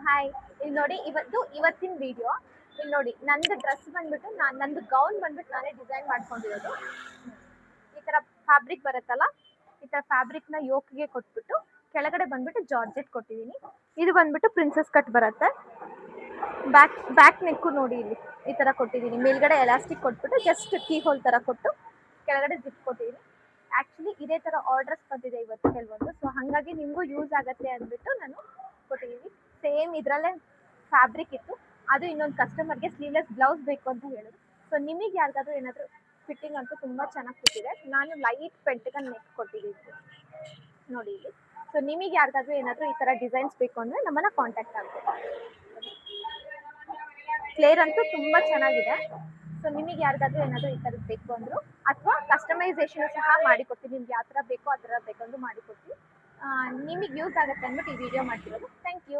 Hi. ಇಲ್ಲಿ ನೋಡಿ ಇವತ್ತಿನ ವಿಡಿಯೋ. ಇಲ್ಲಿ ನೋಡಿ ನಂದು ಡ್ರೆಸ್ ಬಂದ್ಬಿಟ್ಟು ನಂದು ಗೌನ್ ಬಂದ್ಬಿಟ್ಟು ನಾನೇ ಡಿಸೈನ್ ಮಾಡ್ಕೊಂಡಿರೋದು. ಈ ತರ ಫ್ಯಾಬ್ರಿಕ್ ಬರುತ್ತಲ್ಲ, ಈ ತರ ಫ್ಯಾಬ್ರಿಕ್ ನ ಯೋಕ್ಗೆ ಕೊಟ್ಬಿಟ್ಟು ಕೆಳಗಡೆ ಬಂದ್ಬಿಟ್ಟು ಜಾರ್ಜೆಟ್ ಕೊಟ್ಟಿದ್ದೀನಿ. ಇದು ಬಂದ್ಬಿಟ್ಟು ಪ್ರಿನ್ಸೆಸ್ ಕಟ್ ಬರುತ್ತೆ. ಬ್ಯಾಕ್ ನೆಕ್ಕು ನೋಡಿ ಇಲ್ಲಿ ಈ ತರ ಕೊಟ್ಟಿದ್ದೀನಿ. ಮೇಲ್ಗಡೆ ಎಲಾಸ್ಟಿಕ್ ಕೊಟ್ಬಿಟ್ಟು ಜಸ್ಟ್ ಕೀ ಹೋಲ್ ತರ ಕೊಟ್ಟು ಕೆಳಗಡೆ ಜಿಪ್ ಕೊಟ್ಟಿದ್ದೀನಿ. ಆಕ್ಚುಲಿ ಇದೇ ತರ ಆರ್ಡರ್ಸ್ ಬಂದಿದೆ ಇವತ್ತು ಕೆಲವೊಂದು, ಸೊ ಹಾಗಾಗಿ ನಿಮಗೂ ಯೂಸ್ ಆಗುತ್ತೆ ಅಂದ್ಬಿಟ್ಟು ನಾನು ಕೊಟ್ಟಿದ್ದೀನಿ. ಸೇಮ್ ಇದರಲ್ಲೇ ಫ್ಯಾಬ್ರಿಕ್ ಇತ್ತು, ಅದು ಇನ್ನೊಂದು ಕಸ್ಟಮರ್ಗೆ ಸ್ಲೀವ್ಲೆಸ್ ಬ್ಲೌಸ್ ಬೇಕು ಅಂತ ಹೇಳಿದ್ರು. ಸೊ ನಿಮಗೆ ಯಾರಿಗಾದ್ರೂ ಏನಾದರೂ ಫಿಟ್ಟಿಂಗ್ ಅಂತೂ ತುಂಬ ಚೆನ್ನಾಗಿ ಕೊಟ್ಟಿದೆ. ನಾನು ಲೈಟ್ ಪೆಂಟಗನ್ ನೆಕ್ ಕೊಟ್ಟಿದ್ದೀನಿ ನೋಡಿ ಇಲ್ಲಿ. ಸೊ ನಿಮಗೆ ಯಾರಿಗಾದ್ರೂ ಏನಾದರೂ ಈ ಥರ ಡಿಸೈನ್ಸ್ ಬೇಕು ಅಂದರೆ ನಮ್ಮನ್ನು ಕಾಂಟ್ಯಾಕ್ಟ್ ಆಗಬೇಕು. ಫ್ಲೇರ್ ಅಂತೂ ತುಂಬ ಚೆನ್ನಾಗಿದೆ. ಸೊ ನಿಮಗೆ ಯಾರಿಗಾದ್ರೂ ಏನಾದರೂ ಈ ಥರದ್ದು ಬೇಕು ಅಂದರು ಅಥವಾ ಕಸ್ಟಮೈಸೇಷನ್ ಸಹ ಮಾಡಿಕೊಡ್ತೀನಿ. ನಿಮ್ಗೆ ಯಾವ ಥರ ಬೇಕೋ ಆ ಥರ ಬೇಕಂದ್ರೂ ಮಾಡಿಕೊಡ್ತೀನಿ. ನಿಮಗೆ ಯೂಸ್ ಆಗುತ್ತೆ ಅಂದ್ಬಿಟ್ಟು ಈ ವಿಡಿಯೋ ಮಾಡ್ತಿರೋದು. Thank you.